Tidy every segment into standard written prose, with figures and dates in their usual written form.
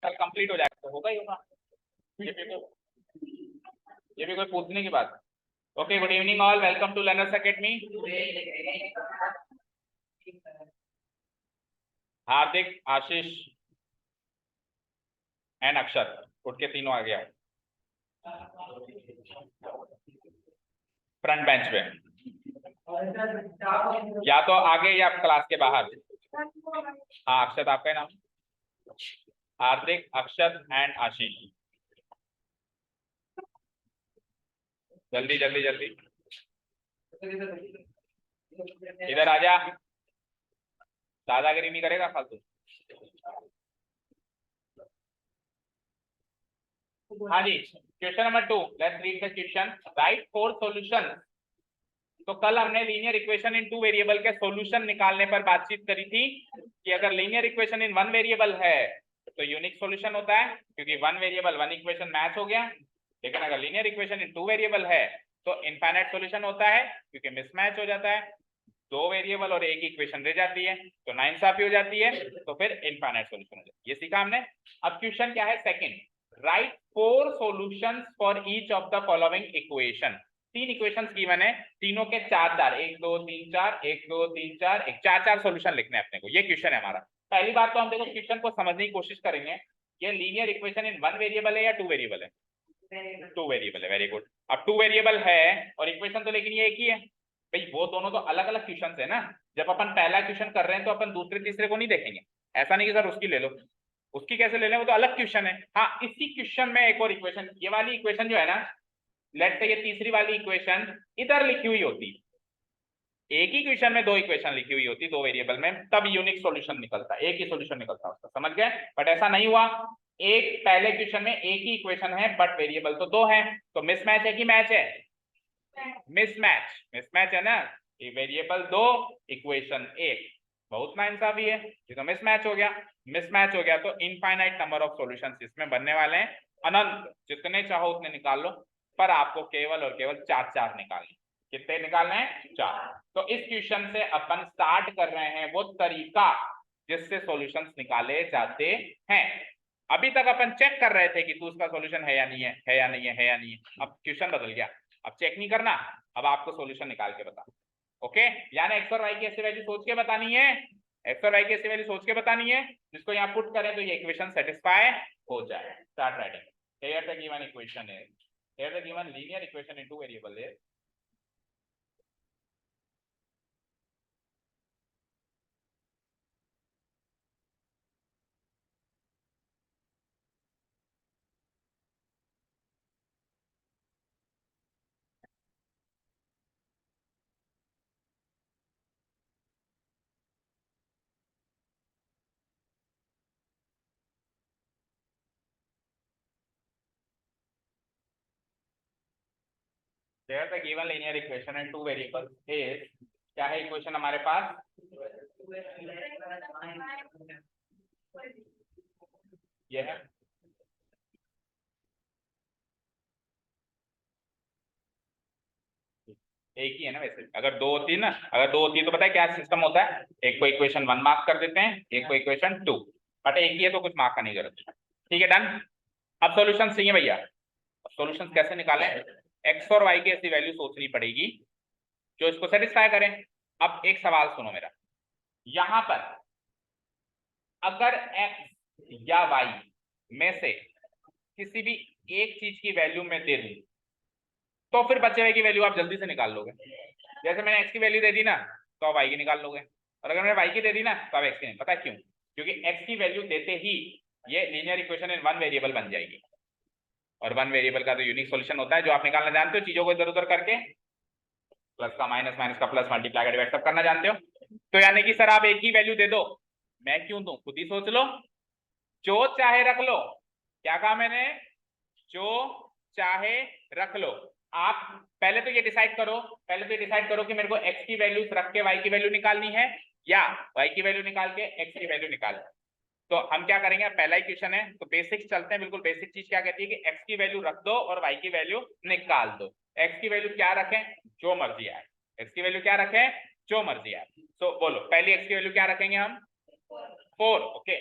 कल कंप्लीट हो जाएगा, तो होगा ही होगा। ये भी कोई पूछने की बात। Okay, good evening all, welcome to learners academy. Hardik, Ashish and Akshar उठ के तीनों आ गया फ्रंट बेंच पे, या तो आगे या क्लास के बाहर। हाँ अक्षत, आपका नाम? हार्दिक, अक्षत एंड आशीष, जल्दी जल्दी जल्दी इधर आजा, दादागिरी नहीं करेगा फालतू। हाँ जी, question number 2, let's read the question. Right 4 solution. तो कल हमने लीनियर इक्वेशन इन 2 वेरिएबल के सॉल्यूशन निकालने पर बातचीत करी थी कि अगर लीनियर इक्वेशन इन 1 वेरिएबल है तो यूनिक सॉल्यूशन होता है, क्योंकि 1 वेरिएबल 1 इक्वेशन मैच हो गया। लेकिन अगर लीनियर इक्वेशन इन 2 वेरिएबल है तो इनफाइनाइट सॉल्यूशन होता है, क्योंकि मिसमैच हो जाता है, 2 वेरिएबल और एक इक्वेशन रह जाती है, तो नाइंसाफी हो जाती है, तो फिर इनफाइनाइट सॉल्यूशन हो जाता है। ये सीखा हमने। अब क्वेश्चन क्या है second, right 4 solutions for each of the following equation. 3 equations given है, तीनों के 4 4, 1 2 3 4, 1 2 3 4, 1 4 4 सॉल्यूशन लिखने हैं अपने को। ये क्वेश्चन है हमारा। पहली बात तो हम देखो क्वेश्चन को समझने की कोशिश करेंगे, ये लीनियर इक्वेशन इन 1 वेरिएबल है या 2 वेरिएबल है? 2 वेरिएबल है, वेरी गुड। अब 2 वेरिएबल है और इक्वेशन तो लेकिन ये एक ही है भाई, वो दोनों तो अलग अलग क्वेश्चन है ना। जब अपन पहला क्वेश्चन कर रहे हैं तो अपन दूसरे तीसरे को नहीं देखेंगे, ऐसा नहीं कि सर उसकी ले लो, उसकी कैसे ले लें, वो तो अलग क्वेश्चन है। हाँ, इसी क्वेश्चन में एक और इक्वेशन, ये वाली इक्वेशन जो है ना, लेट्स से ये तीसरी वाली इक्वेशन इधर लिखी हुई होती, एक ही क्वेश्चन में 2 इक्वेशन लिखी हुई होती 2 वेरिएबल में, तब यूनिक सॉल्यूशन निकलता, एक ही सॉल्यूशन निकलता उसका, समझ गए? बट ऐसा नहीं हुआ, एक पहले क्वेश्चन में एक ही इक्वेशन है बट वेरिएबल तो 2 है, तो मिसमैच है कि मैच है? मिसमैच, मिसमैच है ना, ये वेरिएबल 2 इक्वेशन 1, बहुत नाइंसाफी है, ये तो मिसमैच हो गया। मिसमैच हो गया तो इनफाइनाइट नंबर ऑफ सॉल्यूशंस इसमें बनने वाले हैं, अनंत, जितने चाहो उतने निकाल लो, पर आपको केवल और केवल 4 4 निकालने। कितने निकालने हैं? 4। तो इस क्वेश्चन से अपन स्टार्ट कर रहे हैं वो तरीका जिससे सॉल्यूशंस निकाले जाते हैं। अभी तक अपन चेक कर रहे थे कि तू उसका सॉल्यूशन है या नहीं है, है या नहीं है, है या नहीं है। अब क्वेश्चन बदल गया, अब चेक नहीं करना, अब आपको सॉल्यूशन निकाल के बता। ओके, यानी एक्स और वाई की ऐसी वैल्यू सोच के बतानी है, एक्स और वाई की ऐसी वैल्यू सोच के बतानी है जिसको यहाँ पुट करें तो ये इक्वेशन सेटिस्फाई हो जाए। Start writing. Here the given equation is, here the given linear equation in 2 variable is, here the given linear equation and 2 variables is, क्या है इक्वेशन हमारे पास? ये है, एक ही है ना वैसे, अगर 2 होती है ना, अगर 2 होती है तो पता है क्या सिस्टम होता है, एक को इक्वेशन 1 मार्क कर देते हैं, एक को इक्वेशन 2, बट एक ही है तो कुछ मार्क का नहीं जरूरत। ठीक है, डन। अब सॉल्यूशन चाहिए भैया, सॉल्यूशन कैसे निकालें? एक्स और वाई की ऐसी वैल्यू सोचनी पड़ेगी जो इसको सेटिस्फाई करें। अब एक सवाल सुनो मेरा, यहां पर अगर एक्स या वाई में से किसी भी एक चीज की वैल्यू में दे दूं तो फिर बचे हुए की वैल्यू आप जल्दी से निकाल लोगे। जैसे मैंने एक्स की वैल्यू दे दी ना तो आप वाई की निकाल लोगे, और अगर मैंने वाई की दे दी ना तो आप एक्स की नहीं। पता क्यों? क्योंकि एक्स की वैल्यू देते ही ये लीनियर इक्वेशन इन 1 वेरिएबल बन जाएगी, और 1 वेरिएबल का तो यूनिक सॉल्यूशन होता है जो आप निकालना जानते हो, चीजों को इधर उधर करके, प्लस का माइनस, माइनस का प्लस, मल्टीप्लाई का डिवाइड सब करना जानते हो। तो यानी कि सर आप एक ही वैल्यू दे दो, मैं क्यों दूं, खुद ही सोच लो, जो चाहे रख लो। क्या कहा मैंने? जो चाहे रख लो। आप पहले तो ये डिसाइड करो, पहले तो ये डिसाइड करो कि मेरे को x की वैल्यू रख के y की वैल्यू निकालनी है या y की वैल्यू निकाल के x की वैल्यू निकालनी है। तो हम क्या करेंगे, पहला ही क्वेश्चन है तो बेसिक्स चलते हैं, बिल्कुल बेसिक चीज क्या कहती है कि x की वैल्यू रख दो और y की वैल्यू निकाल दो। x की वैल्यू क्या रखें? जो मर्जी आए। x की वैल्यू क्या रखें? जो मर्जी आए। तो बोलो पहली x की वैल्यू क्या रखेंगे हम? 4। ओके,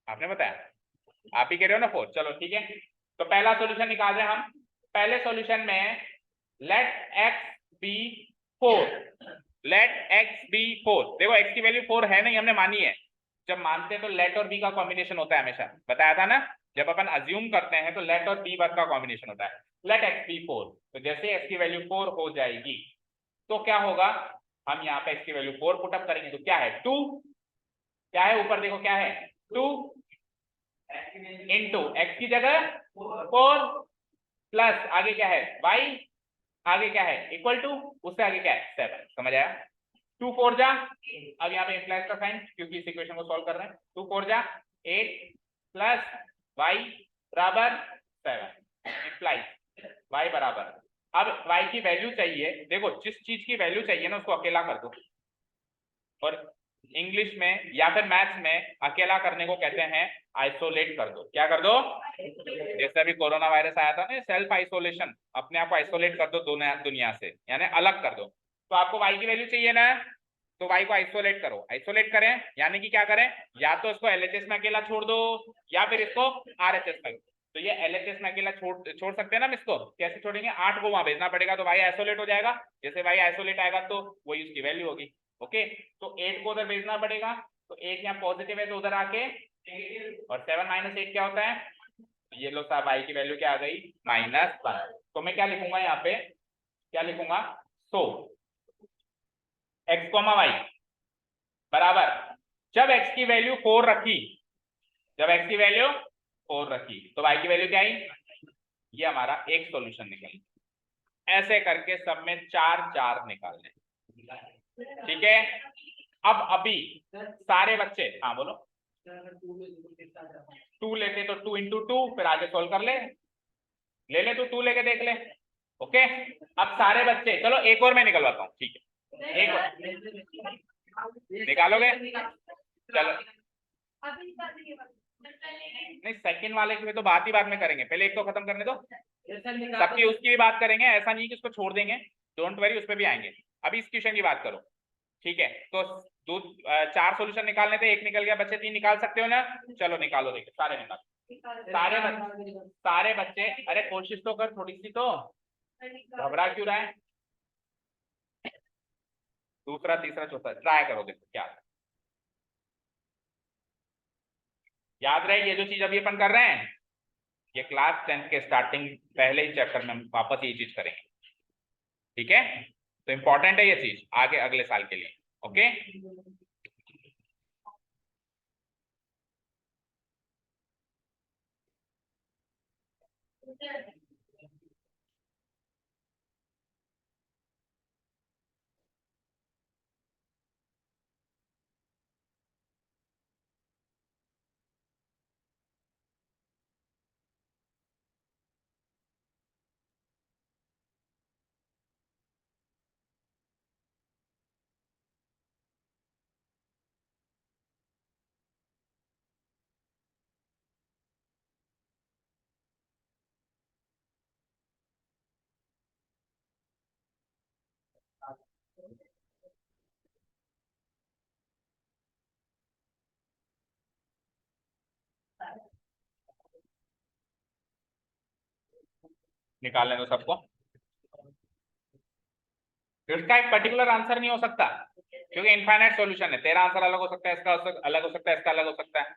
आपने बताया, आप ही कह रहे हो ना 4, चलो ठीक है। तो पहला सॉल्यूशन निकाल रहे हैं हम। पहले सॉल्यूशन में let X be 4, let X be 4। देखो एक्स की वैल्यू 4 है नहीं, हमने मानी है। जब मानते हैं तो लेट और बी का कॉम्बिनेशन होता है हमेशा, बताया था ना। जब अपन अज्यूम करते हैं तो लेट और बी वर्ड का कॉम्बिनेशन होता है। लेट एक्स बी 4, तो जैसे एक्स की वैल्यू 4 हो जाएगी तो क्या होगा, हम यहाँ पे एक्स की वैल्यू 4 पुटअप करेंगे तो क्या है 2, क्या है ऊपर देखो क्या है 2 इंटू एक्स की जगह 4 प्लस आगे क्या है y, आगे क्या है इक्वल टू, उससे आगे क्या है 7। समझ आया? 2 4 जा, अब यहाँ पे इम्प्लाइज का साइन क्योंकि इस इक्वेशन को सॉल्व कर रहे हैं। 2 4 जा 8 प्लस y बराबर 7, इम्प्लाइज y बराबर। अब y की वैल्यू चाहिए, देखो जिस चीज की वैल्यू चाहिए ना उसको अकेला कर दो, और इंग्लिश में या फिर मैथ्स में अकेला करने को कहते हैं आइसोलेट कर दो। क्या कर दो? जैसे अभी कोरोना वायरस आया था ना, सेल्फ आइसोलेशन, अपने आप को आइसोलेट कर दो दुनिया से, यानी अलग कर दो। तो आपको y की वैल्यू चाहिए ना, तो y को आइसोलेट करो। आइसोलेट करें यानी कि क्या करें, या तो इसको LHS में अकेला छोड़ दो या फिर इसको RHS में। तो ये LHS में अकेला छोड़ सकते हैं ना हम इसको, कैसे छोड़ेंगे, 8 को वहां भेजना पड़ेगा तो y आइसोलेट हो जाएगा। जैसे y आइसोलेट आएगा तो वही उसकी वैल्यू होगी। ओके, तो 8 को उधर भेजना पड़ेगा, तो 8 यहाँ पॉजिटिव है तो उधर आके, और 7 माइनस 8 क्या होता है, ये लो साहब y की वैल्यू क्या आ गई -12। तो मैं क्या लिखूंगा यहाँ पे, क्या लिखूंगा, सो x कॉमा वाई बराबर, जब x की वैल्यू 4 रखी, जब x की वैल्यू 4 रखी तो y की वैल्यू क्या आई, ये हमारा एक सॉल्यूशन निकल। ऐसे करके सब में 4 4 निकालने, ठीक है। अब अभी सारे बच्चे, हाँ बोलो, 2 लेते तो 2 इंटू 2, फिर आगे सोल्व कर ले ले तो 2 लेके देख ले। ओके, अब सारे बच्चे, चलो एक और मैं निकलवाता हूँ, ठीक है, एक और निकालोगे, चलो नहीं सेकंड वाले की तो बात ही बाद में करेंगे, पहले एक तो खत्म करने दो, सबकी उसकी भी बात करेंगे, ऐसा नहीं कि उसको छोड़ देंगे, डोंट वरी, उस पर भी आएंगे। अभी इस क्वेश्चन की बात करो, ठीक है। तो 4 सॉल्यूशन निकालने थे, एक निकल गया, बच्चे 3 निकाल सकते हो ना, चलो निकालो, देखो सारे निकालो, सारे बच्चे, अरे कोशिश तो कर थोड़ी सी, तो घबरा क्यों रहा है, दूसरा तीसरा चौथा ट्राई करो, देखो क्या याद रहे। ये जो चीज अभी अपन कर रहे हैं, ये क्लास 10 के स्टार्टिंग पहले ही चैप्टर में वापस ये चीज करेंगे, ठीक है। तो इंपॉर्टेंट है ये चीज आगे अगले साल के लिए। ओके, निकालने दो सबको। इसका एक पर्टिकुलर आंसर नहीं हो सकता क्योंकि इनफाइनाइट सॉल्यूशन है, तेरा आंसर अलग हो सकता है, इसका अलग हो सकता है, इसका अलग हो सकता है।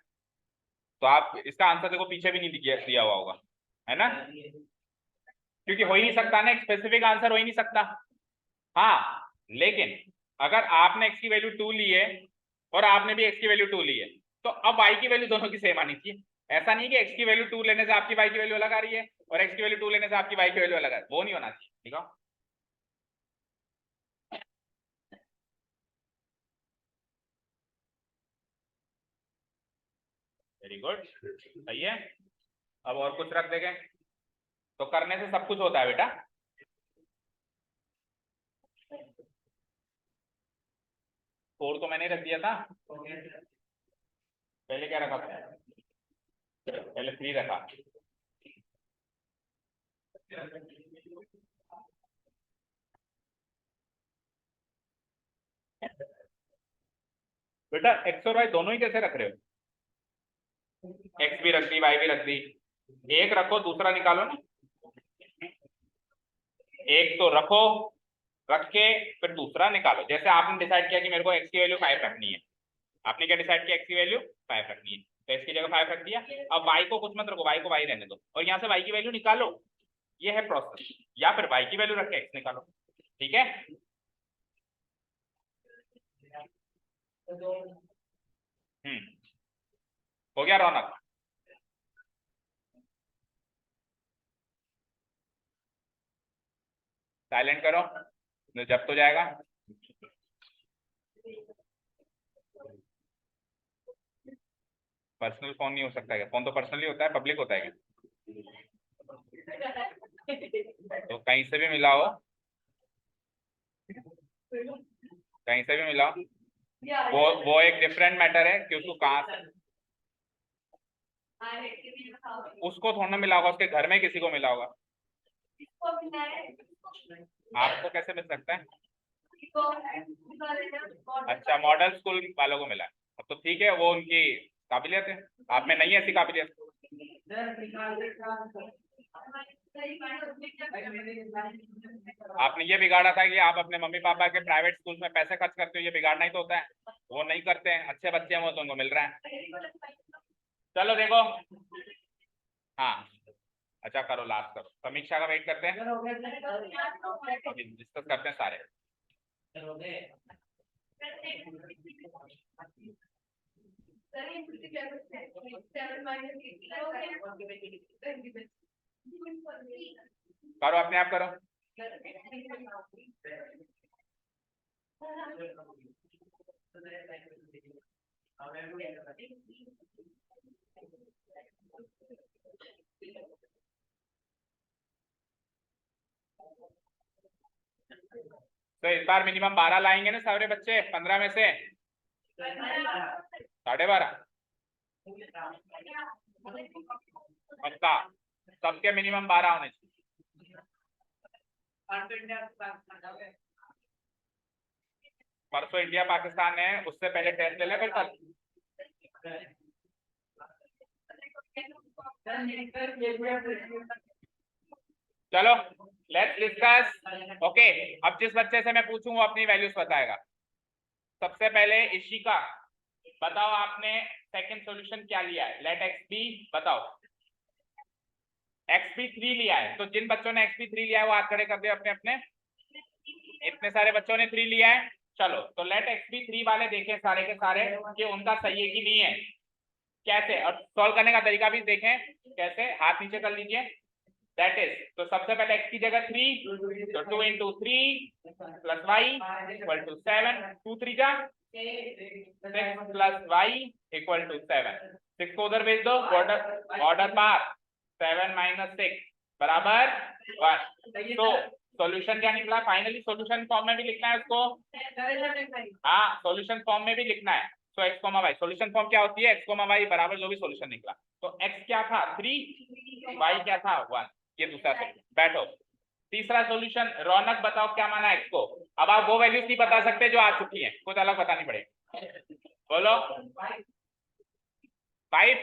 तो आप इसका आंसर देखो पीछे भी नहीं दिया हुआ होगा, है ना, क्योंकि हो ही नहीं सकता ना, एक स्पेसिफिक आंसर हो ही नहीं सकता। हाँ, लेकिन अगर आपने x की वैल्यू 2 ली है और आपने भी x की वैल्यू 2 ली है, तो अब y की वैल्यू दोनों की सेम आनी चाहिए। ऐसा नहीं कि x की वैल्यू 2 लेने से आपकी y की वैल्यू अलग आ रही है और x की वैल्यू 2 लेने से आपकी y की वैल्यू अलग आ रही है, वो नहीं होना चाहिए, ठीक है। वेरी गुड, सही है। अब और कुछ रख देंगे, तो करने से सब कुछ होता है बेटा। फोर तो मैंने रख दिया था, पहले क्या रखा था, पहले 3 रखा। बेटा एक्स और वाई दोनों ही कैसे रख रहे हो, एक्स भी रख दी, वाई भी रख दी, एक रखो दूसरा निकालो ना। एक तो रखो, रख के फिर दूसरा निकालो। जैसे आपने डिसाइड किया कि मेरे को एक्स की वैल्यू 5 रखनी है, आपने क्या डिसाइड किया, एक्स की वैल्यू 5 रखनी है, तो एक्स की जगह 5 रख दिया। अब वाई को कुछ मत रखो, वाई को वाई रहने दो, और यहाँ से वाई की वैल्यू निकालो। ये है प्रोसेस। या फिर वाई की वैल्यू रख के एक्स निकालो। ठीक है। हो गया रौनक? साइलेंट करो, जब तो जाएगा। पर्सनल फोन नहीं हो सकता क्या? फोन तो पर्सनली होता है, पब्लिक होता है क्या? तो कहीं से भी मिलाओ, कहीं से भी मिलाओ, वो एक डिफरेंट मैटर है कि उसको कहाँ से, उसको थोड़ा ना मिला होगा, उसके घर में किसी को मिला होगा। आपको कैसे मिल सकता है? अच्छा, मॉडल स्कूल वालों को मिला है, अब तो ठीक है, वो उनकी काबिलियत है, आप में नहीं है ऐसी काबिलियत। आपने ये बिगाड़ा था कि आप अपने मम्मी पापा के प्राइवेट स्कूल में पैसे खर्च करते हो, ये बिगाड़ना ही तो होता है। वो नहीं करते हैं, अच्छे बच्चे हैं वो, तो उनको मिल रहा है। चलो देखो, हाँ, अच्छा करो, लास्ट करो, समीक्षा का वेट करते हैं, अभी डिस्कस करते हैं सारे। करो, अपने आप करो। तो इस बार मिनिमम 12 लाएंगे ना सारे बच्चे, 15 में से 12.5 पक्का, सबके मिनिमम 12 होने चाहिए। परसों इंडिया पाकिस्तान है, उससे पहले टेस्ट ले ले फिर कल। चलो लेट्स डिस्कस। ओके, अब जिस बच्चे से मैं पूछूं वो अपनी वैल्यूज बताएगा। सबसे पहले इशिका, बताओ आपने सेकंड सॉल्यूशन क्या लिया है? लेट एक्स बी, बताओ। एक्स बी 3 लिया है, तो जिन बच्चों ने एक्स बी 3 लिया है वो हाथ खड़े कर दिया अपने अपने। इतने सारे बच्चों ने 3 लिया है, चलो तो लेट एक्स बी 3 वाले देखें सारे के सारे कि उनका सही है कि नहीं है, कैसे, और सॉल्व करने का तरीका भी देखें कैसे। हाथ नीचे कर लीजिए। दैट इज, तो सबसे पहले x की जगह 3, तो 2 into 3 plus Y equal to 7, 2 3 जा 6 प्लस वाई इक्वल टू 7, 6 को उधर भेज दो, बॉर्डर पार, 7 माइनस 6 बराबर 1। तो सॉल्यूशन क्या निकला? फाइनली सॉल्यूशन फॉर्म में भी लिखना है उसको, हाँ सॉल्यूशन फॉर्म में भी लिखना है। तो X comma Y, solution form क्या होती है? एक्स कोमा वाई बराबर जो भी सॉल्यूशन निकला, तो एक्स क्या था 3, वाई क्या था 1, ये दूसरा सॉल्यूशन। बैठो, तीसरा सॉल्यूशन, रौनक बताओ क्या माना एक्स को। अब आप वो वैल्यूज नहीं बता सकते जो आ चुकी हैं, कुछ अलग बतानी पड़ेगी। बोलो 5,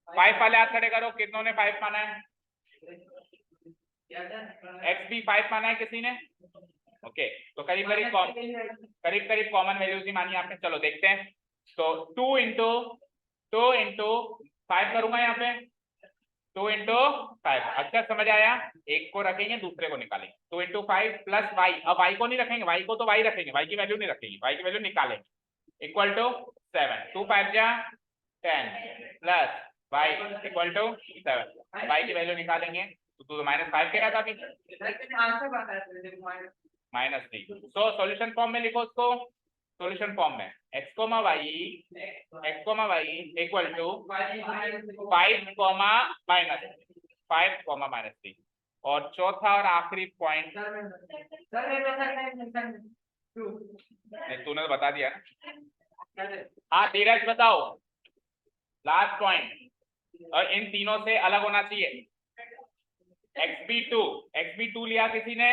5 वाले हाथ खड़े करो, कितनों ने 5 माना है? एक्स भी 5 माना है किसी ने? ओके, तो करीब करीब कॉमन वैल्यूज ही मानी आपने। चलो देखते हैं, तो 2 इंटू 5 करूंगा यहाँ पे, 2 इंटू 5। अच्छा समझ आया, एक को रखेंगे दूसरे को निकालेंगे। 2 इंटू 5 प्लस वाई, अब वाई को नहीं रखेंगे, वाई को तो वाई रखेंगे, वाई की वैल्यू नहीं रखेंगे, वाई की वैल्यू निकालेंगे, इक्वल टू 7, 2 5 जा 10 plus Y equal to 7, Y की वैल्यू निकालेंगे, तो तू तो -5 कह रहा था अभी, -3। तो सॉल्यूशन फॉर्म में लिखो उसको, सॉल्यूशन फॉर्म में x comma Y equal to 5 comma -3। और चौथा और आखिरी पॉइंट, तूने तो बता दिया। हाँ धीरज बताओ, लास्ट पॉइंट, और इन तीनों से अलग होना चाहिए। XB2 लिया किसी ने?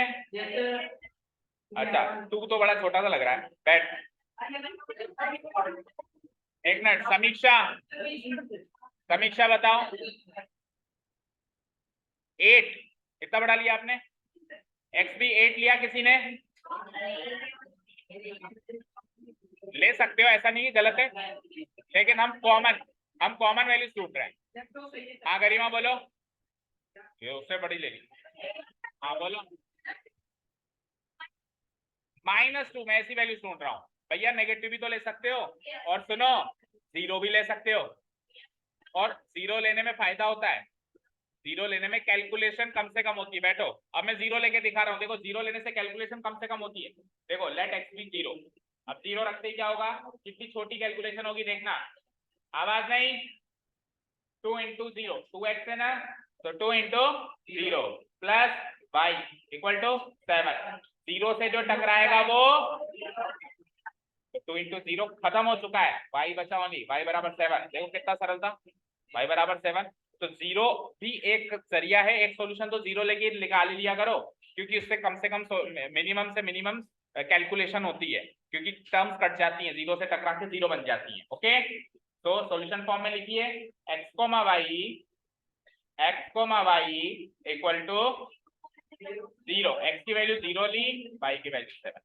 अच्छा 2 तो बड़ा छोटा सा लग रहा है, बैठ। एक मिनट, समीक्षा समीक्षा बताओ। 8 इतना बड़ा लिया आपने, एक्स भी 8 लिया किसी ने, ले सकते हो, ऐसा नहीं है गलत है, लेकिन हम कॉमन वैल्यू ढूंढ रहे हैं। हाँ गरिमा बोलो, ये उससे बड़ी लेनी। हाँ बोलो। -2 मैं ऐसी वैल्यू ढूंढ रहा हूँ भैया, नेगेटिव भी तो ले सकते हो, और सुनो 0 भी ले सकते हो, और 0 लेने में फायदा होता है, 0 लेने में कैलकुलेशन कम से कम होती है। बैठो, अब मैं 0 लेके दिखा रहा हूँ, देखो 0 लेने से कैलकुलेशन कम से कम होती है। देखो लेट एक्स बी 0, अब 0 रखते ही क्या होगा, कितनी छोटी कैलकुलेशन होगी देखना, आवाज नहीं, 2 into 0 2x है ना, तो 2 into 0 plus y equal to 7, 0 से जो टकराएगा वो 2 into 0 खत्म हो चुका है, y बचा ओनली, y बराबर 7। देखो कितना सरल था, y बराबर 7। तो 0 भी एक जरिया है, एक सॉल्यूशन तो 0 लेके निकाल लिया करो, क्योंकि उससे कम से कम मिनिमम से मिनिमम कैलकुलेशन होती है, क्योंकि टर्म्स कट जाती हैं, 0 से टकरा के 0 बन जाती है। ओके, तो सॉल्यूशन फॉर्म में लिखिए x, y equal to 0, x की वैल्यू 0 ली, y की वैल्यू 7।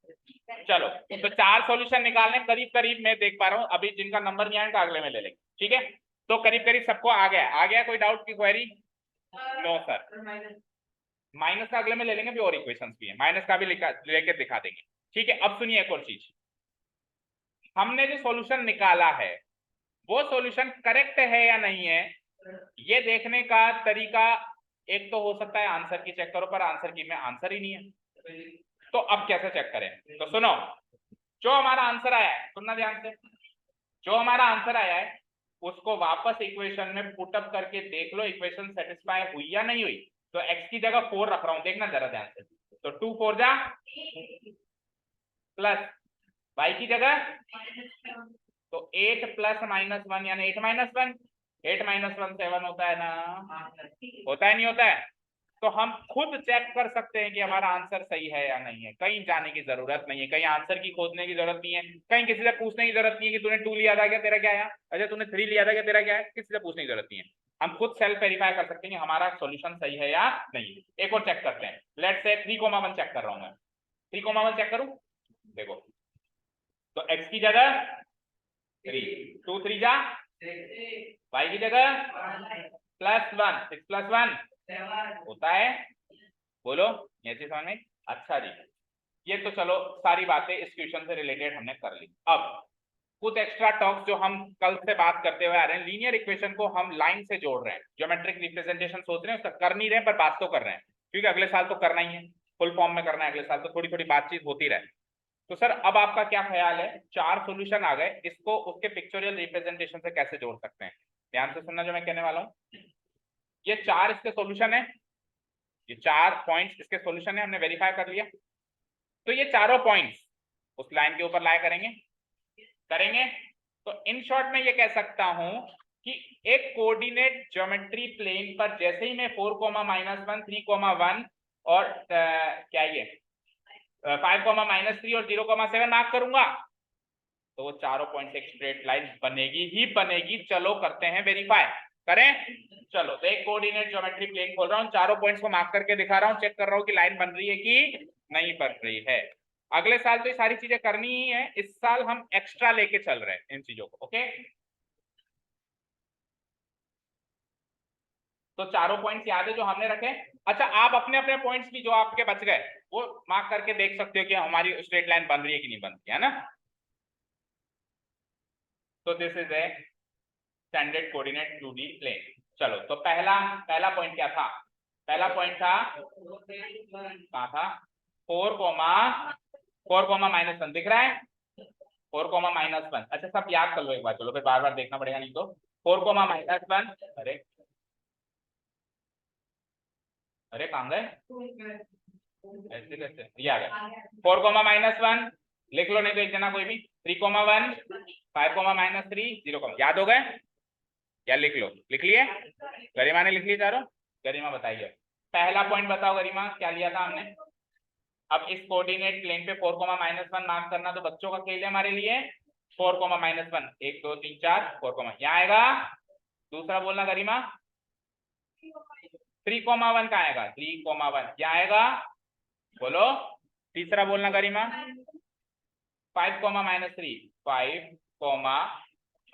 चलो तो 4 सॉल्यूशन निकालने, करीब करीब मैं देख पा रहा हूँ, अभी जिनका नंबर नहीं आएगा अगले में ले लेंगे, ठीक है। तो करीब करीब सबको आ गया कोई डाउट की क्वेरी? नो सर, माइनस का अगले में ले लेंगे, भी और इक्वेशंस भी है, माइनस का भी लेके दिखा देंगे, ठीक है। अब सुनिए एक और चीज, हमने जो सॉल्यूशन निकाला है वो सॉल्यूशन करेक्ट है या नहीं है, ये देखने का तरीका एक तो हो सकता है आंसर की चेक करो, पर आंसर की में आंसर ही नहीं है, तो अब कैसे चेक करें? तो सुनो, जो हमारा आंसर आया है, सुनना ध्यान से, जो हमारा आंसर आया है उसको वापस इक्वेशन में पुटअप करके देख लो, इक्वेशन सेटिस्फाई हुई या नहीं हुई। तो x की जगह 4 रख रहा हूं, देखना जरा ध्यान से, तो 2 4 जा प्लस y की जगह तो 8 प्लस -1 यानी 8 -1, 8 -1 7 होता है ना, होता है नहीं होता है? तो हम खुद चेक कर सकते हैं कि हमारा आंसर सही है या नहीं है, कहीं जाने की जरूरत नहीं है, कहीं आंसर की खोजने की जरूरत नहीं है, कहीं किसी से पूछने की जरूरत नहीं है कि तूने 2 लिया था क्या, तेरा क्या आया, अच्छा तूने 3 लिया था क्या, तेरा क्या है, किसी से पूछने की जरूरत नहीं है। हम खुद सेल्फ वेरीफाई कर सकते हैं कि हमारा सॉल्यूशन सही है या नहीं। एक और चेक करते हैं, लेट्स से 3,1 चेक कर रहा हूं मैं, 3,1 चेक करूं, देखो तो x की जगह 3, 2 3 जा, y की जगह +1, 6 + 1 होता है, बोलो ये चीज समझ में? अच्छा जी, ये तो चलो सारी बातें इस क्वेश्चन से रिलेटेड हमने कर ली। अब कुछ एक्स्ट्रा टॉक्स जो हम कल से बात करते हुए आ रहे हैं, लीनियर इक्वेशन को हम लाइन से जोड़ रहे हैं, ज्योमेट्रिक रिप्रेजेंटेशन सोच रहे हैं, उसका कर नहीं रहे पर बात तो कर रहे हैं, क्योंकि अगले साल तो करना ही है, फुल फॉर्म में करना है अगले साल, तो थोड़ी थोड़ी बातचीत होती रहे। तो सर अब आपका क्या ख्याल है, 4 सॉल्यूशन आ गए, इसको उसके पिक्चोरियल रिप्रेजेंटेशन से कैसे जोड़ सकते हैं? ध्यान से सुनना जो मैं कहने वाला हूँ, ये 4 इसके सॉल्यूशन है, ये 4 पॉइंट्स इसके सॉल्यूशन है, हमने वेरीफाई कर लिया। तो ये चारों पॉइंट्स उस लाइन के ऊपर लाया करेंगे। तो इन शॉर्ट में ये कह सकता हूं कि एक कोऑर्डिनेट ज्योमेट्री प्लेन पर जैसे ही मैं 4,-1 3,1 और क्या ये 5,-3 और 0,7 मार्क करूंगा, तो वो चारों पॉइंट एक स्ट्रेट लाइन बनेगी ही बनेगी। चलो करते हैं वेरीफाई, करें। चलो तो एक कोऑर्डिनेट ज्योमेट्री प्लेन खोल रहा हूँ, चारों पॉइंट्स को मार्क करके दिखा रहा हूँ, चेक कर रहा हूँ कि लाइन बन रही है कि नहीं बन रही है। अगले साल तो ये सारी चीजें करनी ही है, इस साल हम एक्स्ट्रा लेके चल रहे हैं इन चीजों को। ओके, तो चारों पॉइंट्स याद है जो हमने रखे। अच्छा, आप अपने अपने पॉइंट्स भी जो आपके बच गए वो मार्क करके देख सकते हो कि हमारी स्ट्रेट लाइन बन रही है कि नहीं बन रही है ना। तो this is a standard coordinate 2D plane. चलो तो पहला पॉइंट क्या था? पहला पॉइंट था, कहाँ था? 4,4,-1 दिख रहा है, 4,-1। अच्छा सब याद कर लो एक बार, चलो फिर बार बार देखना पड़ेगा नहीं तो। 4,-1, अरे अरे कहाँ गए, ऐसे कैसे, ये आ गया 4,-1 लिख लो, नहीं तो एक जना कोई भी 3,1 5,-3 0, याद हो गए? या लिख लो, लिख लिए? गरिमा ने लिख लिए चारों? गरिमा बताइए पहला पॉइंट बताओ गरिमा, क्या लिया था हमने? अब इस कोऑर्डिनेट प्लेन पे 4,-1 मार्क करना तो बच्चों का खेल है हमारे लिए। 4,-1 1 2 3 4 4, यहाँ आएगा दूसरा बोलना गरिमा 3,1 का आएगा, 3,1 क्या आएगा बोलो। तीसरा बोलना गरिमा 5 -3, 5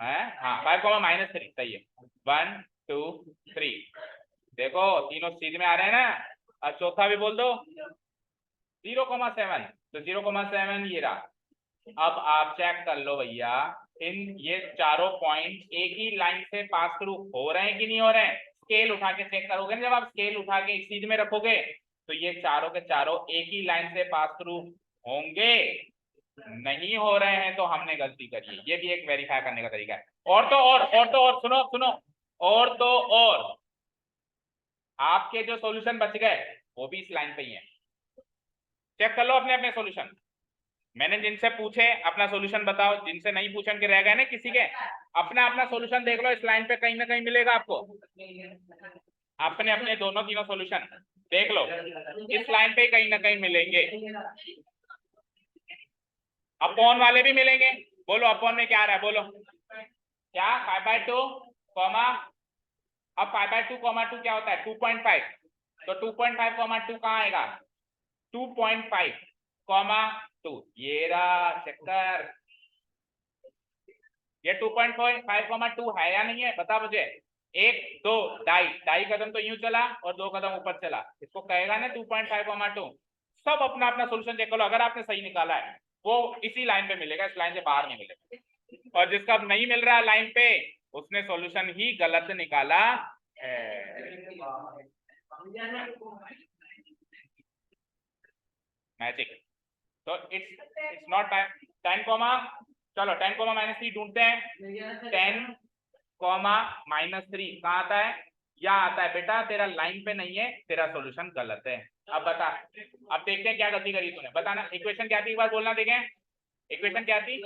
है हाँ 5 -3 सही है। 1 2 3 देखो तीनों सीध में आ रहे हैं ना। अब चौथा भी बोल दो 0,7 तो 0,7 ये रहा। अब आप चेक कर लो भैया इन ये चारों पॉइंट एक ही लाइन से पास थ्रू हो रहे हैं कि नहीं हो रहे हैं। स्केल उठा के चेक करोगे ना, जब आप स्केल उठा के एक सीध में रखोगे तो ये चारों के चारों एक ही लाइन से पास थ्रू होंगे। नहीं हो रहे हैं तो हमने गलती करी है। ये भी एक वेरीफाई करने का तरीका है। और तो और सुनो सुनो और तो और आपके जो सॉल्यूशन बच गए वो भी इस लाइन पे ही है। चेक कर लो अपने अपने सॉल्यूशन। मैंने जिनसे पूछे अपना सॉल्यूशन बताओ, जिनसे नहीं पूछे उनके रह गए ना किसी के, अपना अपना सॉल्यूशन देख लो। इस लाइन पे कहीं ना कहीं मिलेगा आपको। अपने अपने दोनों तीनों सॉल्यूशन देख लो, इस लाइन पे कहीं ना कहीं मिलेंगे। अपॉन वाले भी मिलेंगे। बोलो अपॉन में क्या आ रहा है बोलो क्या 5/2 कॉमा। अब 5/2 2 क्या होता है 2.5 तो 2.5 2 कहाँ आएगा 2.5 2 ये रहा चक्कर। ये 2.5 2 है या नहीं है बता मुझे। एक दो ढाई कदम तो यूं चला और 2 कदम ऊपर चला, इसको कहेगा ना 2.5 2। सब अपना अपना सोल्यूशन चेक करो। अगर आपने सही निकाला है वो इसी लाइन पे मिलेगा, इस लाइन से बाहर नहीं मिलेगा। और जिसका नहीं मिल रहा है लाइन पे उसने सॉल्यूशन ही गलत निकाला मैजिक। तो इट्स नॉट 10 चलो 10 -3 ढूंढते हैं। 10 -3 कहाँ आता है, या आता है बेटा तेरा लाइन पे नहीं है, तेरा सॉल्यूशन गलत है। अब बता, अब देखते हैं क्या गलती करी तूने, बताना। इक्वेशन क्या थी एक बार बोलना देखें। इक्वेशन क्या थी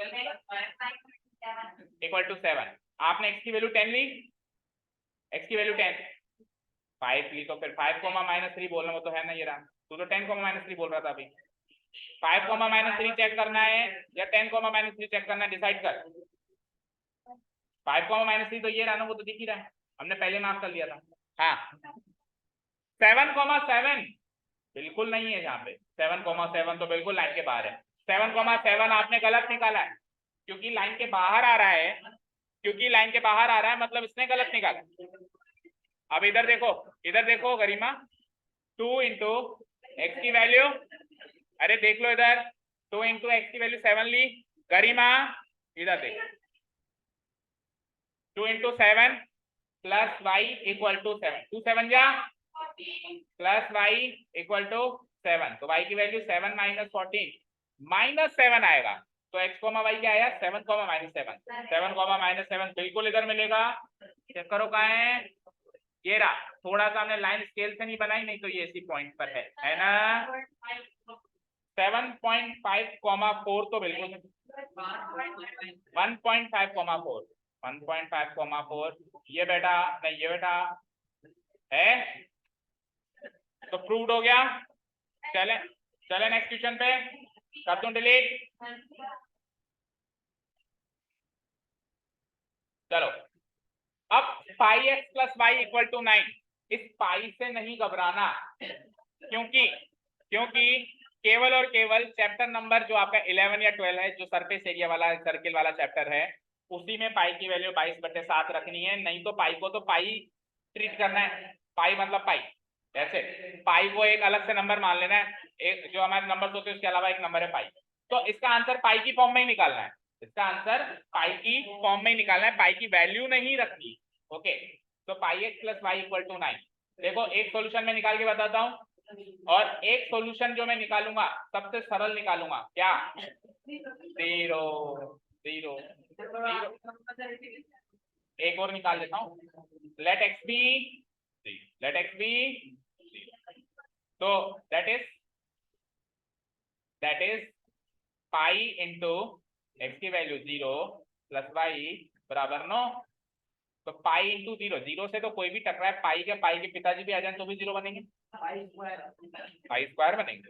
=7। आपने x की वैल्यू 10 ली, x की वैल्यू 10 5 ली, तो फिर 5 -3 बोलना वो तो है ना ये रहा। तू तो 10 -3 बोल रहा था अभी। 5 -3 चेक करना है या 10 -3 चेक करना है, डिसाइड कर। 5 -3 तो ये रहा ना, वो तो दिख ही रहा है, हमने पहले मार्क कर लिया था। हाँ 7 बिल्कुल नहीं है यहाँ पे। 7 तो बिल्कुल लाइन के बाहर है। 7 आपने गलत निकाला है क्योंकि लाइन के बाहर आ रहा है, क्योंकि लाइन के बाहर आ रहा है मतलब इसने गलत निकाला। अब इधर देखो गरिमा 2 इंटू एक्स की वैल्यू, अरे देख लो इधर 2 इंटू एक्स की वैल्यू 7 ली। गरिमा इधर देख 2 into 7 plus Y equal to 7, 2 7 जा प्लस वाई इक्वल टू 7, तो वाई की वैल्यू 7 -14 -7 आएगा। तो x वाई क्या आया 7 -7 7 -7 बिल्कुल इधर मिलेगा। चेक करो कहाँ है, ये रहा। थोड़ा सा हमने लाइन स्केल से नहीं बनाई, नहीं तो ये इसी पॉइंट पर है ना। 7.5 4 तो बिल्कुल 1.5 4 ये बेटा नहीं, ये बेटा है तो प्रूव्ड हो गया। चले चले नेक्स्ट क्वेश्चन पे कर दूं डिलीट। चलो अब pi x plus Y equal to 9, इस पाई से नहीं घबराना, क्योंकि केवल और केवल चैप्टर नंबर जो आपका 11 या 12 है, जो सरफेस एरिया वाला सर्किल वाला चैप्टर है, उसी में पाई की वैल्यू 22/7 रखनी है। नहीं तो पाई को तो पाई ट्रीट करना है, पाई मतलब पाई। जैसे पाई को एक अलग से नंबर मान लेना है, एक जो हमारे नंबर होते हैं उसके अलावा एक नंबर है पाई। तो इसका आंसर पाई की फॉर्म में ही निकालना है, इसका आंसर पाई की फॉर्म में ही निकालना है, पाई की वैल्यू नहीं रखनी। ओके, तो pi x plus Y equal to 9। देखो एक सॉल्यूशन में निकाल के बताता हूँ, और एक सॉल्यूशन जो मैं निकालूंगा सबसे सरल निकालूंगा, क्या 0 0 0। एक और निकाल देता हूँ, लेट एक्स बी, तो that is pi into X की वैल्यू 0 प्लस वाई बराबर 9। तो पाई इंटू 0, 0 से तो कोई भी टकरा है, पाई के पिताजी भी आ जाए तो भी 0 बनेंगे, पाई स्क्वायर बनेंगे।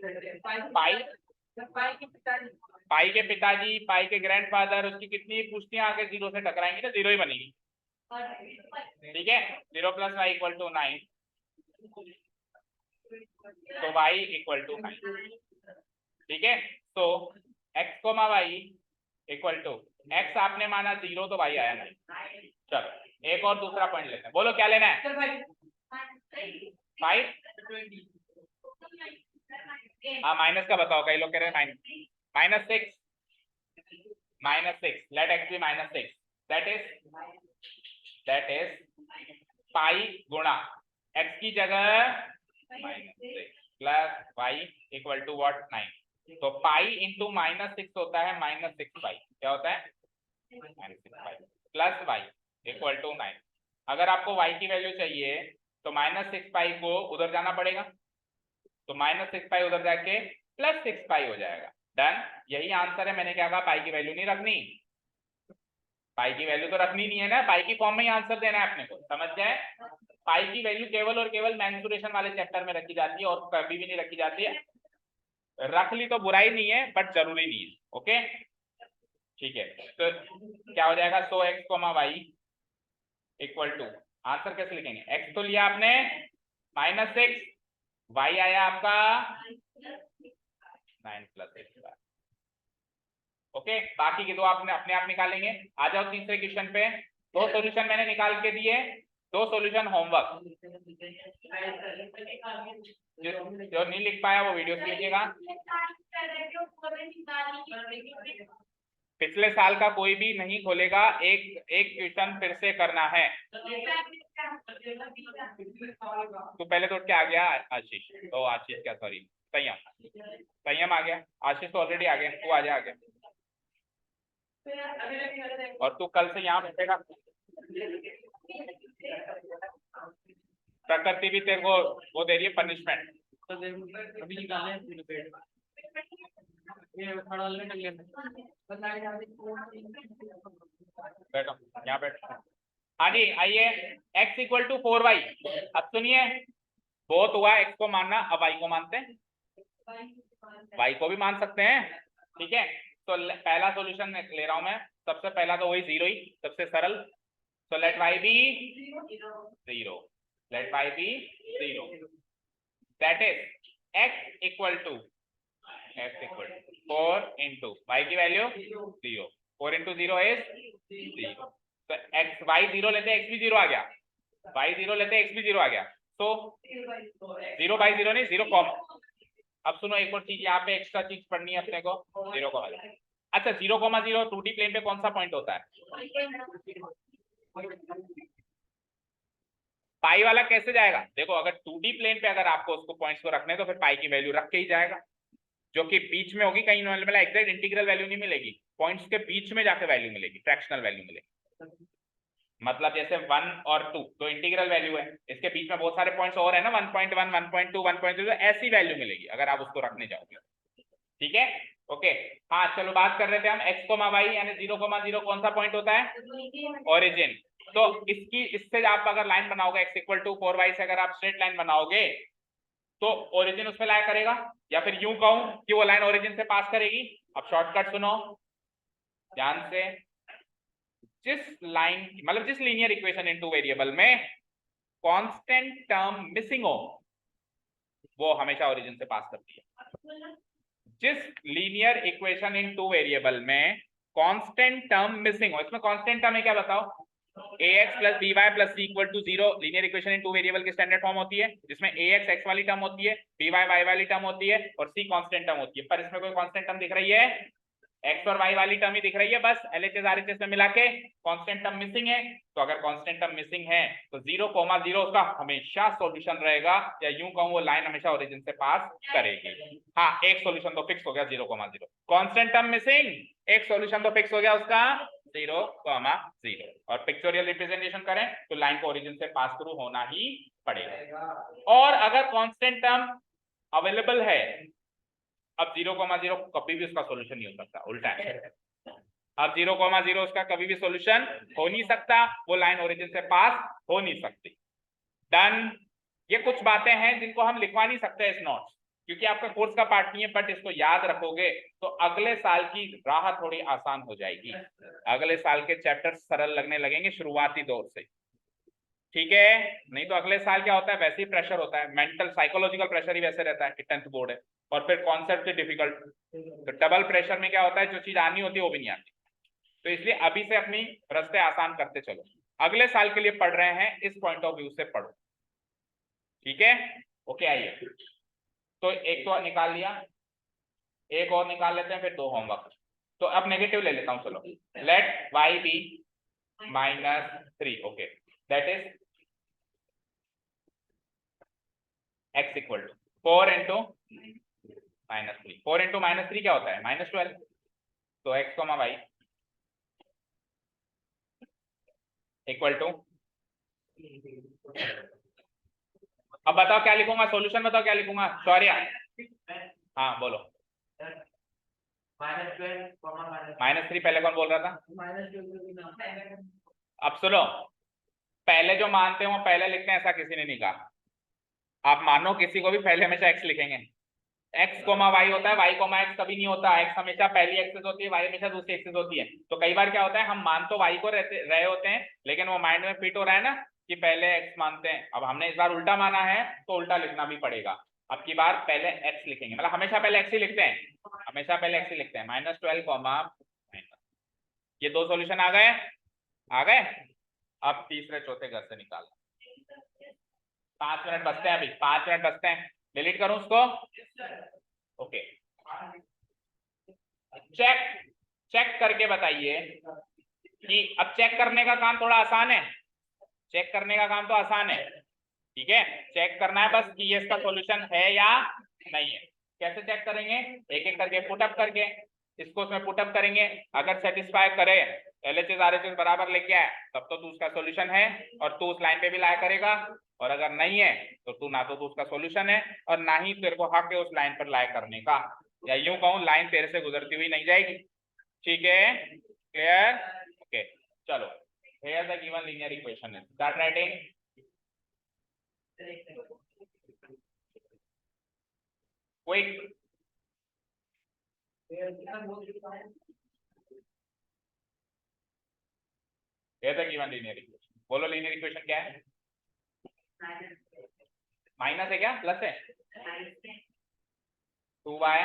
पाई के पिताजी, पाई के ग्रैंडफादर, उसकी कितनी पुश्तियां आके 0 से टकराएंगी तो 0 ही बनेगी। ठीक है, 0 + y = 9, तो y = 9। ठीक है, तो x, y x आपने माना 0, तो y आया 9। चलो एक और दूसरा पॉइंट लेते हैं, बोलो क्या लेना है? 5। हाँ माइनस का बताओ, कई लोग कह रहे हैं -6, let x be -6, that is pi गुणा x की जगह -6 प्लस y = व्हाट 9, तो पाई इंटू -6 होता है -6 पाई, क्या होता है -6 पाई प्लस y = 9। अगर आपको y की वैल्यू चाहिए तो -6 पाई को उधर जाना पड़ेगा, तो -6 पाई उधर जाके +6 पाई हो जाएगा। डन, यही आंसर है। मैंने क्या कहा, पाई की वैल्यू नहीं रखनी, पाई की वैल्यू तो रखनी नहीं है ना, पाई की फॉर्म में ही आंसर देना है अपने को, समझ गए? पाई की वैल्यू केवल और केवल मेंसुरेशन वाले चैप्टर में रखी जाती है और कभी भी नहीं रखी जाती है। रख ली तो बुराई नहीं है, बट जरूरी नहीं है। ओके ठीक है, तो क्या हो जाएगा, सो x, y = आंसर कैसे लिखेंगे? x तो लिया आपने -6, y आया आपका 9 + 6। ओके, बाकी के दो आपने अपने आप निकालेंगे। आ जाओ तीसरे क्वेश्चन पे, दो सॉल्यूशन मैंने निकाल के दिए, दो सॉल्यूशन होमवर्क। जो नहीं लिख पाया वो वीडियो से लिखेगा। पिछले साल का कोई भी नहीं खोलेगा, एक एक क्वेश्चन फिर से करना है। तो पहले तो क्या आ गया आशीष, तो आशीष क्या, सॉरी संयम आ गया, आशीष तो ऑलरेडी आ गया, तू आ जा आगे। और तू कल से यहाँ बैठेगा, प्रकृति भी तेरे को वो दे रही है पनिशमेंट। अभी निकाले बैठो, यहाँ बैठो। हाँ जी आइए, x = 4y। अब सुनिए, बहुत हुआ x को मानना, अब y को मानते हैं, y को भी मान सकते हैं। ठीक है, तो पहला सॉल्यूशन ले रहा हूं मैं, सबसे पहला तो वही 0 ही, सबसे सरल। तो let y be 0, let y be 0, that is x = 4 into y की वैल्यू 0, 4 into 0 is 0, तो x y 0 लेते x भी 0 आ गया, y 0 लेते x भी 0 आ गया, तो 0 by 0 नहीं 0 कॉमा। अब सुनो एक और चीज, यहाँ पे एक्स्ट्रा चीज पढ़नी है अपने को, 0, अच्छा 0,0 2D प्लेन पे कौन सा पॉइंट होता है? पाई वाला कैसे जाएगा? देखो अगर 2D प्लेन पे अगर आपको उसको पॉइंट्स को रखने तो फिर पाई की वैल्यू रख के ही जाएगा, जो कि बीच में होगी, कहीं मतलब एग्जैक्ट इंटीग्रल वैल्यू नहीं मिलेगी, पॉइंट्स के बीच में जाके वैल्यू मिलेगी, फ्रैक्शनल वैल्यू मिलेगी। मतलब जैसे 1 और 2 तो इंटीग्रल वैल्यू है, इसके बीच में बहुत सारे पॉइंट्स और है ना, 1.1 1.2 1.3, तो ऐसी वैल्यू मिलेगी अगर आप उसको रखने जाओगे। ठीक है, ओके। हाँ चलो बात कर रहे थे हम x, y यानी 0,0 कौन सा पॉइंट होता है? ओरिजिन। तो इसकी इससे आप अगर लाइन बनाओगे x = 4y से, अगर आप स्ट्रेट लाइन बनाओगे तो ओरिजिन उसमें लाया करेगा, या फिर यूं कहूं कि वो लाइन ओरिजिन से पास करेगी। अब शॉर्टकट सुनो ध्यान से, जिस लाइन मतलब जिस लीनियर इक्वेशन इन टू वेरिएबल में कांस्टेंट टर्म मिसिंग हो वो हमेशा ओरिजिन से पास करती है। जिस लीनियर इक्वेशन इन टू वेरिएबल में कांस्टेंट टर्म मिसिंग हो, इसमें कांस्टेंट टर्म है क्या बताओ? ax + by + c = 0 linear equation in two variable की स्टैंडर्ड फॉर्म होती है, जिसमें ax x वाली टर्म होती है, by y वाली टर्म होती है और c कांस्टेंट टर्म होती है। पर इसमें कोई कांस्टेंट टर्म दिख रही है? x और y वाली टर्म ही दिख रही है, बस LHS RHS में मिला के कांस्टेंट टर्म मिसिंग है। तो अगर कांस्टेंट टर्म मिसिंग है तो 0,0 उसका हमेशा सॉल्यूशन रहेगा, या यूं कहूं वो लाइन हमेशा ओरिजिन से पास करेगी। हाँ एक सॉल्यूशन तो फिक्स हो गया 0,0, कांस्टेंट टर्म मिसिंग, एक सॉल्यूशन तो फिक्स हो गया उसका 0,0। और पिक्चोरियल रिप्रेजेंटेशन करें तो लाइन को ओरिजिन से पास थ्रू होना ही पड़ेगा। और अगर कांस्टेंट टर्म अवेलेबल है, अब 0,0 कभी भी उसका सॉल्यूशन नहीं हो सकता, उल्टा है। अब 0,0 उसका कभी भी सॉल्यूशन हो नहीं सकता, वो लाइन ओरिजिन से पास हो नहीं सकती। डन, ये कुछ बातें हैं जिनको हम लिखवा नहीं सकते इस नोट्स, क्योंकि आपका कोर्स का पार्ट नहीं है, बट इसको याद रखोगे तो अगले साल की राह थोड़ी आसान हो जाएगी। अगले साल के चैप्टर सरल लगने लगेंगे शुरुआती दौर से, ठीक है। नहीं तो अगले साल क्या होता है, वैसे ही प्रेशर होता है, मेंटल साइकोलॉजिकल प्रेशर ही वैसे रहता है कि 10th बोर्ड है, और फिर कॉन्सेप्ट डिफिकल्ट, तो डबल प्रेशर में क्या होता है, जो चीज आनी होती है वो भी नहीं आती। तो इसलिए अभी से अपनी रास्ते आसान करते चलो, अगले साल के लिए पढ़ रहे हैं इस पॉइंट ऑफ व्यू से पढ़ो, ठीक है। ओके, आइए, तो एक तो निकाल लिया, एक और निकाल लेते हैं, फिर 2 होमवर्क। तो अब नेगेटिव ले लेता हूं, चलो, let y be -3, okay, that is x equal to 4 into -3, 4 into -3 क्या होता है, -12, तो x, y इक्वल टू, अब बताओ क्या लिखूंगा, सॉल्यूशन बताओ क्या लिखूंगा, शौर्या, हाँ बोलो। -3 पहले कौन बोल रहा था, अब सुनो, पहले जो मानते हो पहले लिखते हैं, ऐसा किसी ने नहीं कहा। आप मानो किसी को भी, पहले हमेशा x लिखेंगे, x, y होता है, y, x कभी नहीं होता, x हमेशा पहली एक्सिस होती है, y हमेशा दूसरी एक्सिस होती है। तो कई बार क्या होता है, हम मान तो y को रहे होते हैं, लेकिन वो माइंड में फिट हो रहा है ना कि पहले x मानते हैं। अब हमने इस बार उल्टा माना है तो उल्टा लिखना भी पड़ेगा, अब की बार पहले x लिखेंगे, मतलब हमेशा पहले x ही लिखते हैं, हमेशा पहले x ही लिखते हैं, -12, ये 2 सॉल्यूशन आ गए, आ गए। अब तीसरे चौथे घर से निकाल, 5 मिनट बचते हैं, अभी 5 मिनट बचते हैं, डिलीट करूं उसको, ओके। चेक करके बताइए कि, अब चेक करने का काम थोड़ा आसान है, चेक करने का काम तो आसान है, ठीक है। चेक करना है बस कि ये इसका सॉल्यूशन है या नहीं है। कैसे चेक करेंगे, एक एक करके पुटअप करके, इसको उसमें पुटअप करेंगे, अगर सेटिस्फाई करे, LHS RHS बराबर लेके आए, तब तो तू उसका सॉल्यूशन है और तू उस लाइन पे भी लाया करेगा, और अगर नहीं है तो तू ना तो तू उसका सॉल्यूशन है और ना ही तेरे को हक है उस लाइन पर लाया करने का, या यूं कहूं लाइन तेरे से गुजरती हुई नहीं जाएगी, ठीक है, क्लियर, ओके। चलो, here the given linear equation is, start writing, quick, here the given linear equation, बोलो linear equation क्या है, माइनस है क्या, प्लस है, 2y,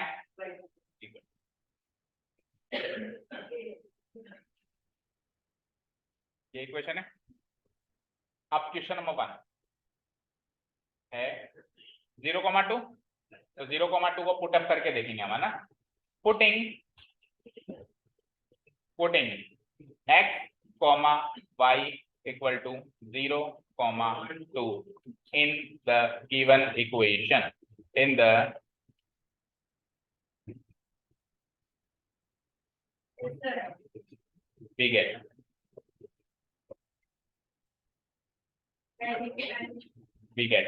ये इक्वेशन है। अब क्वेश्चन नंबर 1 है 0,2, तो 0,2 को पुट अप करके देखेंगे हम, है ना, putting x, y equal to 0,2 in the given equation, in the ठीक है, ठीक है।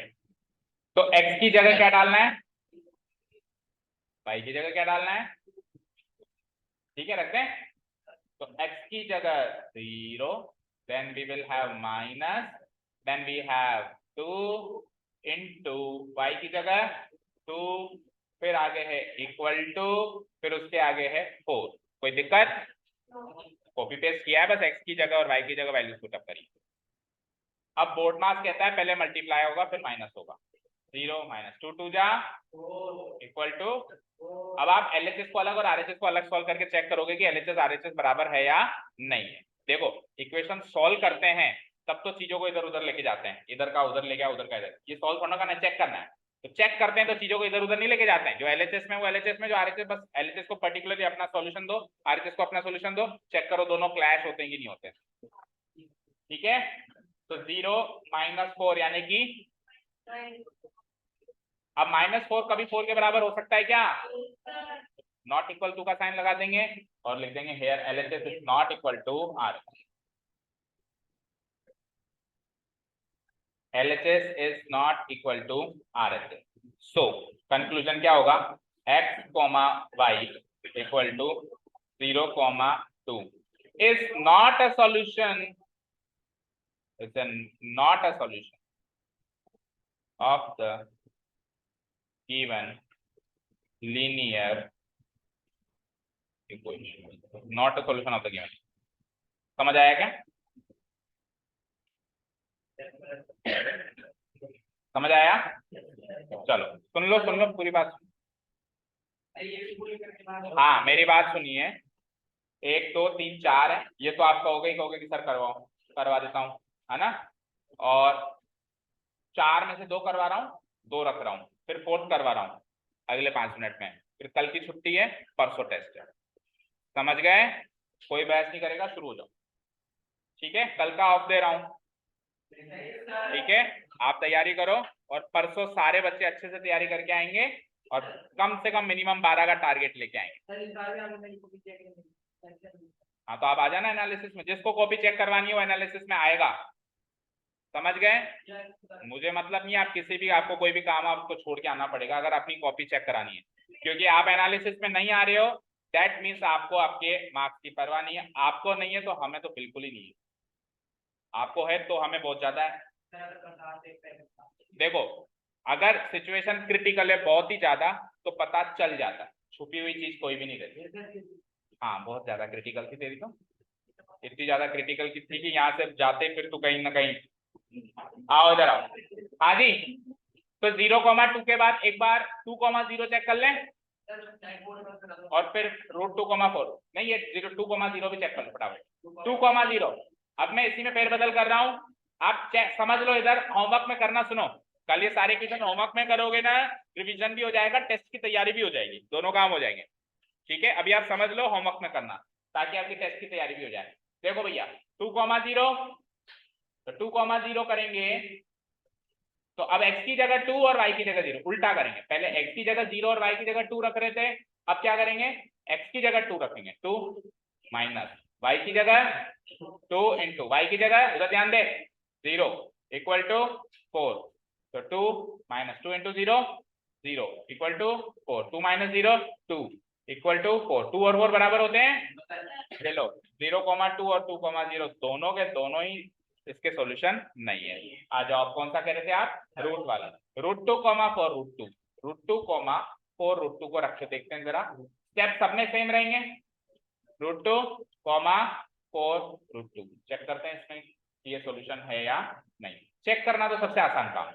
तो x की जगह क्या डालना है, y की जगह क्या डालना है, ठीक है, रखते हैं। तो x की जगह 0, then we will have minus, then we have 2 into y की जगह 2, फिर आगे है इक्वल टू, फिर उसके आगे है 4, कोई दिक्कत, कॉपी पेस्ट किया है, बस x की जगह और y की जगह वैल्यूज पुटअप करिए। अब बोर्ड मास कहता है पहले मल्टीप्लाई होगा फिर माइनस होगा, 0 -2 2 जा इक्वल टू, अब आप LHS को अलग और RHS को अलग सॉल्व करके चेक करोगे कि LHS RHS बराबर है या नहीं है। देखो, इक्वेशन सॉल्व करते हैं तब तो चीजों को इधर उधर लेके जाते हैं, इधर का उधर ले गया, उधर का इधर, ये सॉल्व करना करना चेक करना है, तो चेक करते हैं तो चीजों को इधर उधर नहीं लेके जाते हैं, जो LHS में वो LHS में, जो RHS बस LHS को पर्टिकुलरली अपना सॉल्यूशन दो, RHS को अपना सॉल्यूशन दो, चेक करो दोनों क्लैश होते हैं कि नहीं होते, ठीक है। तो 0 -4 यानी कि, अब -4 कभी 4 के बराबर हो सकता है क्या, नॉट इक्वल टू का साइन लगा देंगे और लिख देंगे here LHS is not equal to R, LHS is not equal to RHS. So conclusion क्या होगा, x, y equal to 0,2 is not a solution. It's not a solution of the given linear equation not a solution of the given. समझ आया क्या? समझ आया? चलो सुन लो पूरी बात। हाँ मेरी बात सुनिए, 1 2 3 4 है, ये तो आप कहोगे कि सर करवाओ, करवा देता हूँ, है ना। और 4 में से 2 करवा रहा हूँ, 2 रख रहा हूँ, फिर 4th करवा रहा हूँ अगले 5 मिनट में, फिर कल की छुट्टी है, परसों टेस्ट है। समझ गए? कोई बहस नहीं करेगा, शुरू हो जाओ। ठीक है, कल का ऑफ दे रहा हूँ, ठीक है। आप तैयारी करो और परसों सारे बच्चे अच्छे से तैयारी करके आएंगे और कम से कम मिनिमम 12 का टारगेट लेके आएंगे। हाँ तो आप आ जाना एनालिसिस में, जिसको कॉपी चेक करवानी है वो एनालिसिस में आएगा। समझ गए? मुझे मतलब नहीं, आप किसी भी, आपको कोई भी काम आपको छोड़ के आना पड़ेगा अगर अपनी कॉपी चेक करानी है, क्योंकि आप एनालिसिस में नहीं आ रहे हो, दैट मीन्स आपको आपके मार्क्स की परवाह नहीं है। आपको नहीं है तो हमें तो बिल्कुल ही नहीं है, आपको है तो हमें बहुत ज्यादा है। देखो अगर सिचुएशन क्रिटिकल है बहुत ही ज्यादा तो पता चल जाता है, छुपी हुई चीज कोई भी नहीं रहती। हाँ बहुत ज्यादा क्रिटिकल थी तेरी, तो इतनी ज्यादा क्रिटिकल की थी कि यहाँ से जाते फिर तो कहीं ना कहीं। आओ इधर आओ। हाँ जी, तो 0,2 के बाद एक बार 2,0 चेक कर लें और फिर √2,4 नहीं, ये 2,0 भी चेक कर लो फटाफट। 2,0 अब मैं इसी में फेरबदल कर रहा हूँ, आप चेक समझ लो। इधर होमवर्क में करना, सुनो, कल ये सारे क्वेश्चन होमवर्क में करोगे ना, रिवीजन भी हो जाएगा, टेस्ट की तैयारी भी हो जाएगी, दोनों काम हो जाएंगे। ठीक है, अभी आप समझ लो, होमवर्क में करना ताकि आपकी टेस्ट की तैयारी भी हो जाए। देखो भैया 2,0 तो 2,0 करेंगे तो अब x की जगह 2 और y की जगह 0 उल्टा करेंगे। पहले x की जगह 0 और y की जगह 2 रख रहे थे, अब क्या करेंगे, x की जगह 2 रखेंगे, 2 माइनस y की जगह 2 इंटू y की जगह, उधर ध्यान दे, 0 इक्वल टू 4, तो 2 minus 2 into 0 0 equal to 4, 2 minus 0 2 equal to 4, 2 और 4 बराबर होते हैं। चलो 0,2 और 2,0 दोनों के दोनों ही इसके सॉल्यूशन नहीं है। आ जाओ, आप कौन सा कह रहे थे आप, रूट वाला, √2,4 √2, √2,4 √2 को रख के देखते हैं जरा, स्टेप सब में सेम रहेंगे, √2,4 √2 चेक करते हैं इसमें ये सॉल्यूशन है या नहीं। चेक करना तो सबसे आसान काम,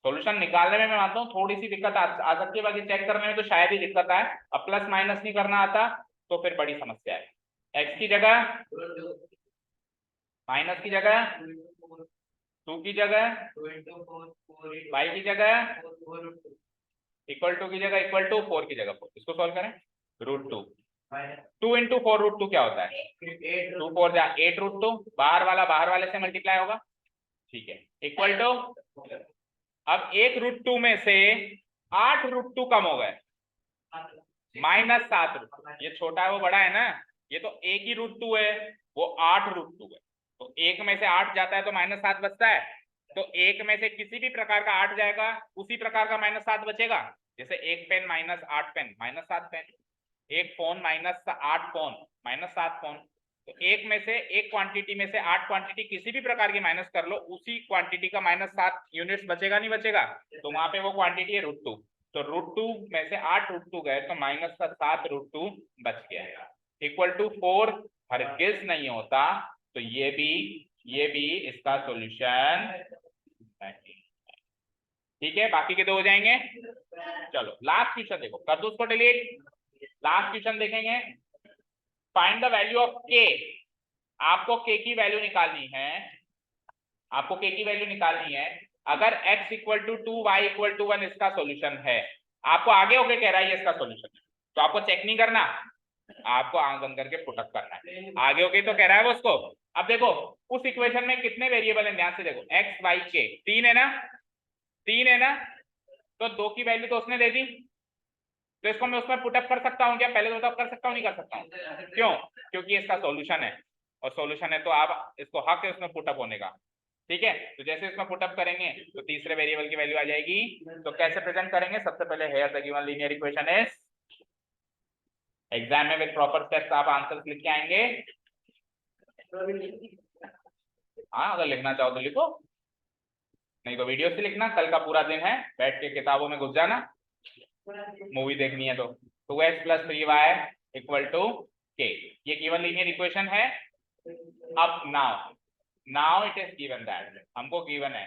सॉल्यूशन निकालने में मैं मानता हूँ थोड़ी सी दिक्कत आ सकती है, बाकी चेक करने में तो शायद ही दिक्कत आए। अब प्लस माइनस नहीं करना आता तो फिर बड़ी समस्या है। एक्स की जगह माइनस की जगह 2 की जगह y की जगह इक्वल टू की जगह इक्वल टू 4 की जगह 4, इसको सॉल्व करें, √2 2 इंटू 4 √2 क्या होता है, 2 4 जा 8 √2, बाहर वाले से मल्टीप्लाई होगा, ठीक है, इक्वल टू, अब एक √2 में से 8 √2 कम हो गए, -7 √2, ये छोटा है वो बड़ा है ना, ये तो एक ही √2 है, वो 8 √2 है, तो एक में से 8 जाता है तो -7 बचता है, तो एक में से किसी भी प्रकार का 8 जाएगा, उसी प्रकार का -7 बचेगा। जैसे एक पेन -8 पेन -7 पेन, एक फोन -8 फोन -7 फोन, तो एक में से एक क्वांटिटी में से 8 क्वांटिटी किसी भी प्रकार की माइनस कर लो, उसी क्वांटिटी का -7 यूनिट्स बचेगा नहीं बचेगा, तो वहां पे वो क्वांटिटी है √2, तो √2 में से 8 √2 गए तो -7 √2 बच गया, इक्वल टू 4 हरगिज नहीं होता, तो ये भी इसका सॉल्यूशन नहीं। ठीक है, बाकी के 2 हो जाएंगे। चलो लास्ट क्वेश्चन देखो, कर दो उसको डिलीट। लास्ट क्वेश्चन देखेंगे, find the value of k। आपको k की वैल्यू निकालनी है, आपको k की वैल्यू निकालनी है अगर x equal to 2 y equal to 1 इसका सॉल्यूशन है। आपको आगे होके कह रहा है ये इसका सॉल्यूशन है, तो आपको चेक नहीं करना, आपको आंख बंद करके पुटअप करना है, आगे होके तो कह रहा है वो उसको। अब देखो उस इक्वेशन में कितने वेरिएबल हैं, ध्यान से देखो, x y k 3 है ना, 3 है ना, तो 2 की वैल्यू तो उसने दे दी, तो इसको मैं उसमें पुटअप कर सकता हूँ क्या, पहले तो कर सकता हूँ नहीं कर सकता हूँ, क्यों, क्योंकि इसका सॉल्यूशन है, और सॉल्यूशन है तो आप इसको हक है उसमें पुटअप होने का। ठीक है, तो जैसे इसमें पुटअप करेंगे तो तीसरे वेरिएबल की वैल्यू आ जाएगी, तो कैसे प्रेजेंट करेंगे, सबसे पहले here the given linear equation is, exam में विद प्रॉपर स्टेप्स आप आंसर्स लिख के आएंगे। हाँ अगर लिखना चाहो तो लिखो, नहीं तो वीडियो से लिखना, कल का पूरा दिन है, बैठ के किताबों में घुस जाना। मूवी देखनी है तो 2x + 3y = k। ये गिवन लीनियर इक्वेशन है। अब now it is given that, हमको गिवन है,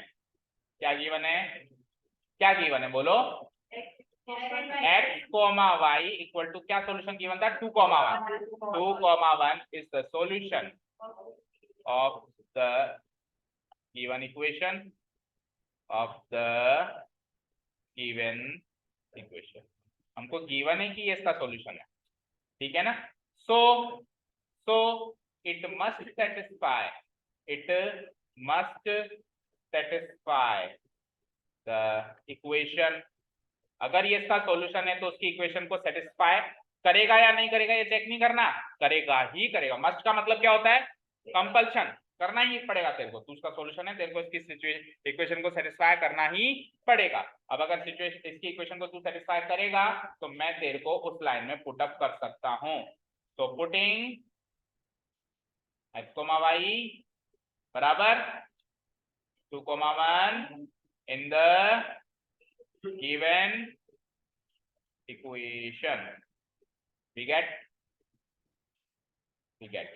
क्या गिवन है, क्या गिवन है बोलो, x, y = क्या सॉल्यूशन गिवन था, 2, 1 2, 1 is the solution of the given equation हमको गिवन है कि ये इसका सॉल्यूशन है, ठीक है ना। So it must satisfy the equation. अगर ये इसका सॉल्यूशन है तो उसकी इक्वेशन को सेटिस्फाई करेगा या नहीं करेगा, ये चेक नहीं करना, करेगा ही करेगा। मस्ट का मतलब क्या होता है, कंपल्शन, करना ही पड़ेगा तेरे को, तू उसका सॉल्यूशन है, तेरे को इसकी इक्वेशन को सेटिस्फाई करना ही पड़ेगा। अब अगर इसकी इक्वेशन को तू सेटिस्फाई करेगा तो मैं तेरे को उस लाइन में पुट अप कर सकता हूं। तो पुटिंग x, y बराबर 2, 1 in the given equation, we get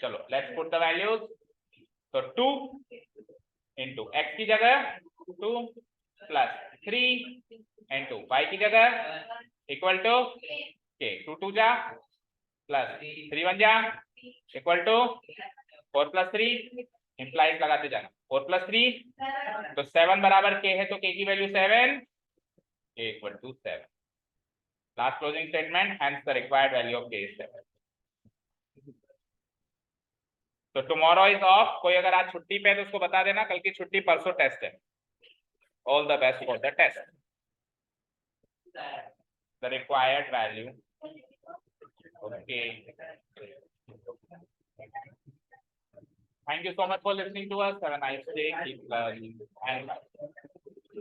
चलो let's put the values। तो 2 into x की जगह 2 plus 3 into y की जगह equal to k, 2 2 जा plus 3 1 जा equal to 4 plus 3 implies लगाते जाना, 4 plus 3 तो 7 बराबर k है, तो k की value 7, k equal to 7। Last closing statement, hence the required value of k is 7। तो टुमारो इज ऑफ, कोई अगर आज छुट्टी पे है तो उसको बता देना, कल की छुट्टी, परसों टेस्ट है। All the best for the test. The required value, okay. Thank you so much for listening to us. Have a nice day. Keep learning. And